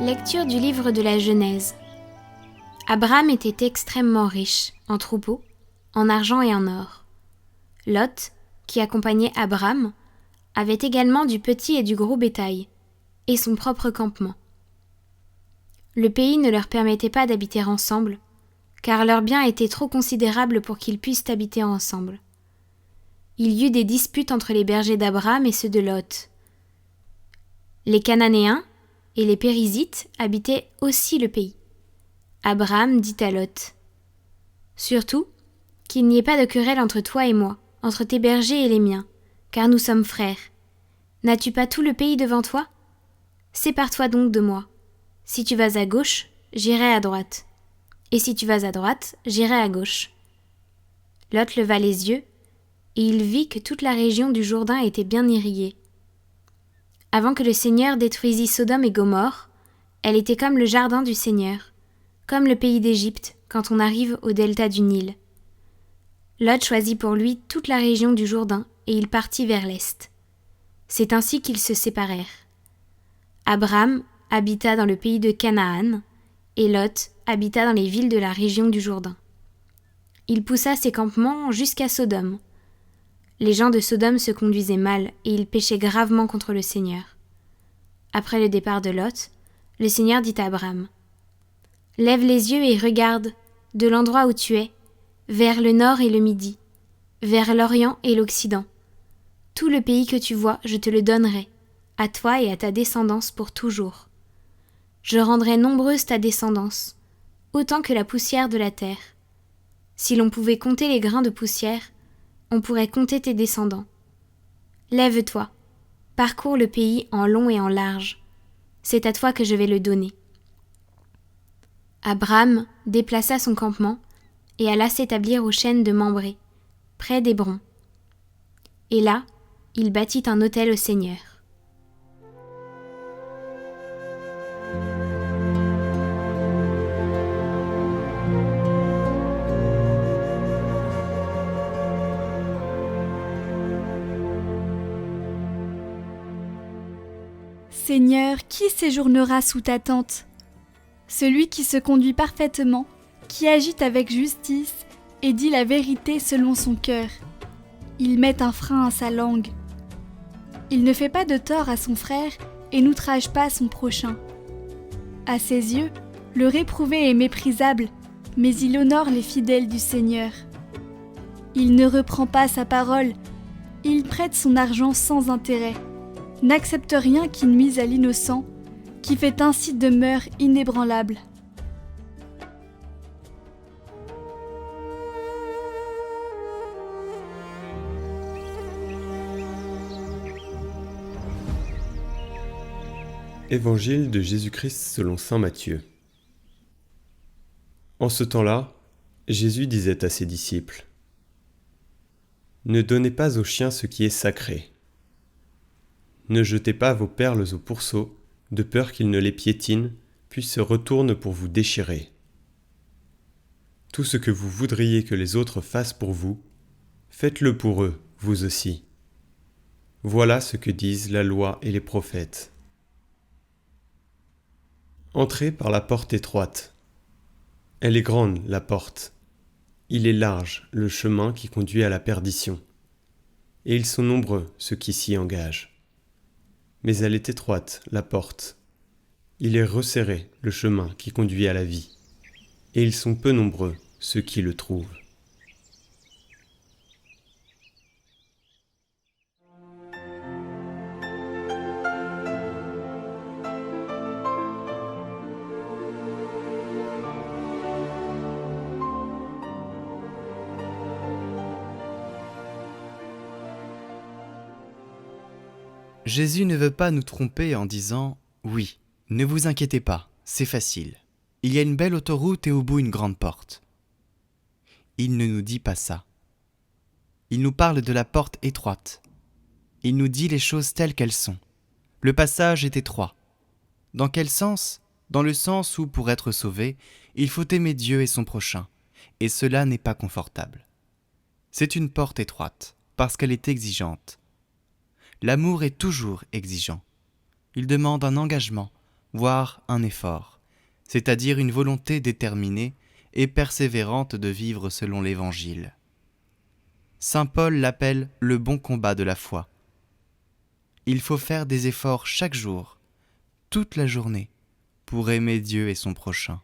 Lecture du livre de la Genèse. Abraham était extrêmement riche, en troupeaux, en argent et en or. Lot, qui accompagnait Abraham, avait également du petit et du gros bétail, et son propre campement. Le pays ne leur permettait pas d'habiter ensemble, car leurs biens étaient trop considérables pour qu'ils puissent habiter ensemble. Il y eut des disputes entre les bergers d'Abraham et ceux de Lot. Les Cananéens et les Périzites habitaient aussi le pays. Abraham dit à Lot : « Surtout, qu'il n'y ait pas de querelle entre toi et moi, entre tes bergers et les miens, car nous sommes frères. N'as-tu pas tout le pays devant toi ? Sépare-toi donc de moi. Si tu vas à gauche, j'irai à droite. Et si tu vas à droite, j'irai à gauche. » Lot leva les yeux, et il vit que toute la région du Jourdain était bien irriguée. Avant que le Seigneur détruisît Sodome et Gomorrhe, elle était comme le jardin du Seigneur, comme le pays d'Égypte quand on arrive au delta du Nil. Lot choisit pour lui toute la région du Jourdain et il partit vers l'est. C'est ainsi qu'ils se séparèrent. Abraham habita dans le pays de Canaan et Lot habita dans les villes de la région du Jourdain. Il poussa ses campements jusqu'à Sodome. Les gens de Sodome se conduisaient mal et ils péchaient gravement contre le Seigneur. Après le départ de Lot, le Seigneur dit à Abraham : « Lève les yeux et regarde, de l'endroit où tu es, vers le nord et le midi, vers l'orient et l'occident. Tout le pays que tu vois, je te le donnerai, à toi et à ta descendance pour toujours. Je rendrai nombreuse ta descendance, autant que la poussière de la terre. Si l'on pouvait compter les grains de poussière, on pourrait compter tes descendants. Lève-toi, parcours le pays en long et en large. C'est à toi que je vais le donner. » Abraham déplaça son campement et alla s'établir aux chênes de Mambré, près d'Hébron. Et là, il bâtit un autel au Seigneur. Seigneur, qui séjournera sous ta tente ? Celui qui se conduit parfaitement, qui agit avec justice et dit la vérité selon son cœur. Il met un frein à sa langue. Il ne fait pas de tort à son frère et n'outrage pas son prochain. À ses yeux, le réprouvé est méprisable, mais il honore les fidèles du Seigneur. Il ne reprend pas sa parole, il prête son argent sans intérêt. N'accepte rien qui nuise à l'innocent, qui fait ainsi demeure inébranlable. Évangile de Jésus-Christ selon saint Matthieu. En ce temps-là, Jésus disait à ses disciples : « Ne donnez pas aux chiens ce qui est sacré. Ne jetez pas vos perles au pourceau, de peur qu'ils ne les piétinent, puis se retournent pour vous déchirer. Tout ce que vous voudriez que les autres fassent pour vous, faites-le pour eux, vous aussi. Voilà ce que disent la loi et les prophètes. Entrez par la porte étroite. Elle est grande, la porte. Il est large, le chemin qui conduit à la perdition. Et ils sont nombreux, ceux qui s'y engagent. Mais elle est étroite, la porte. Il est resserré, le chemin qui conduit à la vie. Et ils sont peu nombreux, ceux qui le trouvent. Jésus ne veut pas nous tromper en disant « Oui, ne vous inquiétez pas, c'est facile. Il y a une belle autoroute et au bout une grande porte. » Il ne nous dit pas ça. Il nous parle de la porte étroite. Il nous dit les choses telles qu'elles sont. Le passage est étroit. Dans quel sens ? Dans le sens où, pour être sauvé, il faut aimer Dieu et son prochain, et cela n'est pas confortable. C'est une porte étroite, parce qu'elle est exigeante. L'amour est toujours exigeant. Il demande un engagement, voire un effort, c'est-à-dire une volonté déterminée et persévérante de vivre selon l'Évangile. Saint Paul l'appelle le bon combat de la foi. Il faut faire des efforts chaque jour, toute la journée, pour aimer Dieu et son prochain.